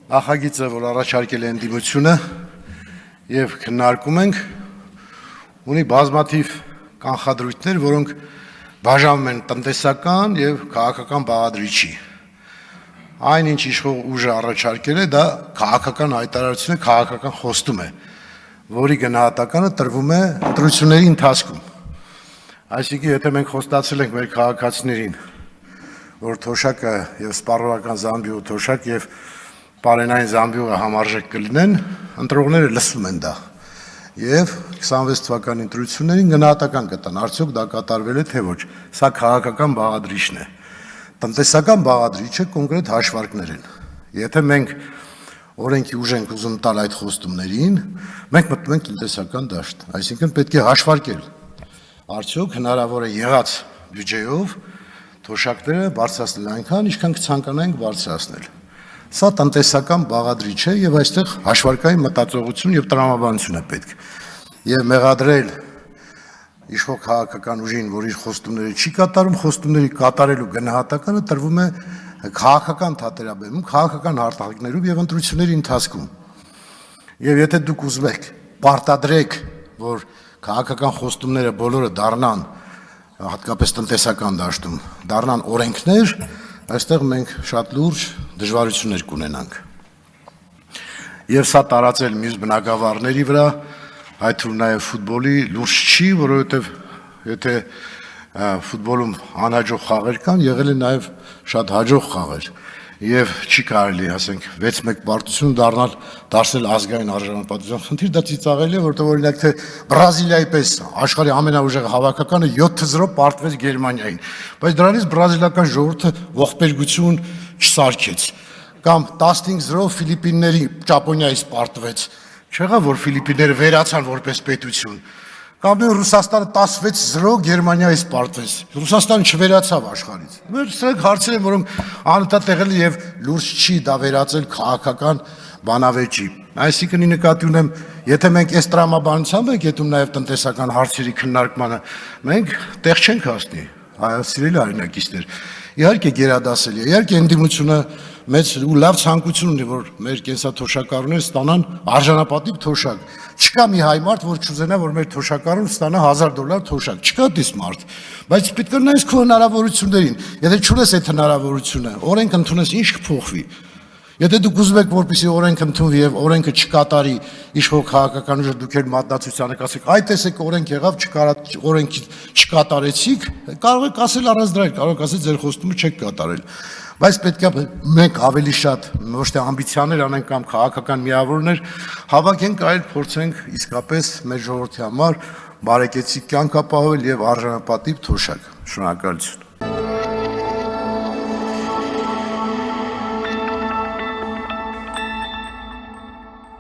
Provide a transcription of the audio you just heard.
Նախագիծը, որ առաջարկել է ընդդիմությունը եւ քննարկում ենք, ունի բազմաթիվ կանխադրույթներ, որոնք բաժանում են տնտեսական եւ քաղաքական բաղադրիչի։ Այնինչ իշխող ուժը առաջարկել է, դա քաղաքական հայտարարություն է, քաղաքական խոստում է, որի գնահատականը տրվում է ընտրությունների ընթացքում։ Այսինքն, եթե մենք խոստացել ենք մեր քաղաքացիներին, որ թոշակը եւ սպառողական զամբյուղը թոշակ եւ պարենային զամբյուղը համարժեք կլինեն, ընտրողները լսում են դա։ Եվ 26 թվականի ընտրություններին գնահատական կտան, արդյոք դա կատարվել է թե ոչ։ Սա քաղաքական բաղադրիչն է։ Տնտեսական բաղադրիչը կոնկրետ հաշվարկներ են։ Եթե մենք օրենքի ուժ ենք ուզում տալ այդ խոստումներին, մենք մտնում ենք տնտեսական դաշտ, այսինքն պետք է հաշվարկել, արդյոք հնարավոր է եղած բյուջեով թոշակները բարձրացնել այնքան, ինչքան կցանկանայինք բարձրացնել։ Սա տնտեսական բաղադրիչ է եւ այստեղ հաշվարկային մտածողություն եւ տրամաբանություն է պետք։ Եվ մեղադրել իշխող քաղաքական ուժին, որ իր խոստումները չի կատարում, խոստումների կատարելու գնահատականը տրվում է քաղաքական թատերաբեմում, քաղաքական հարտահայտներում եւ ընտրությունների ընթացքում։ Եվ եթե դուք ուզում եք պարտադրեք, որ քաղաքական խոստումները բոլորը դառնան, հատկապես տնտեսական դաշտում, դառնան օրենքներ, այստեղ մենք շատ լուրջ դժվարություններ կունենանք։ Եվ սա տարածել մյուս բնակավարների վրա, այդ թվում նաև ֆուտբոլի լուրջ չի, որովհետև եթե ֆուտբոլում անհաջող խաղեր կան, եղել է նաև շատ հաջող խաղեր։ Եվ չի կարելի, ասենք, 6-1 պարտություն դարձնել ազգային արժանապատվության խնդիր, դա ծիծաղելի է, որտեղ օրինակ թե Բրազիլիայի պես աշխարհի ամենաուժեղ հավաքականը 7-0 պարտվեց Գերմանիային, բայց դրանից բրազիլական ժողովուրդը ողբերգություն չսարքեց, կամ 15-0 Ֆիլիպինների Ճապոնիայից պարտվեց, չեղավ, որ Ֆիլիպինները վերացան որպես պետություն, կամ Ռուսաստանը 16-0 Գերմանիայից պարտվեց, Ռուսաստանը չվերացավ աշխարհից։ Մեր սրանք հարցեր են, որոնք անընդհատ եղել են եւ լուրջ չի դա վերածել քաղաքական բանավեճի։ Այսինքն ի նկատի ունեմ, եթե մենք այս տրամաբանությամբ ենք ետում նաեւ տնտեսական հարցերի քննարկմանը, մենք տեղ չենք հասնի, սիրելի հայրենակիցներ։ Իհարկե գերադասելի է, իհարկե ընդդիմությունը մեծ ու լավ ցանկություն ունի, որ մեր կենսաթոշակառուները ստանան արժանապատիվ թոշակ։ Չկա մի հայ մարդ, որ չուզենա, որ մեր թոշակառուն ստանա $1000 թոշակ։ Չկա դից մարդ։ Բայց պետք է նայես քո հնարավորություններին։ Եթե չունես այդ հնարավորությունը, օրենք ընդունես, ինչ կփոխվի։ Եթե դուք ուզում եք, որպեսզի օրենք ընդունվի եւ օրենքը չկատարի իշխող քաղաքական ուժը, դուք էլ մատնացությանը կասեք, այ տեսեք օրենք եղավ, օրենքի չկատարեցիք, կարող եք ասել առանց դրա, կարող եք ասել ձեր խոստումը չեք կատարել։ Բայց պետք է մենք ավելի շատ ոչ թե ամբիցիաներ անենք կամ քաղաքական միավորներ հավաքենք, այլ փորձենք իսկապես մեր ժողովրդի համար բարեկեցիկ կյանք ապահովել եւ արժանապատիվ թոշակ։ Շնորհակալություն։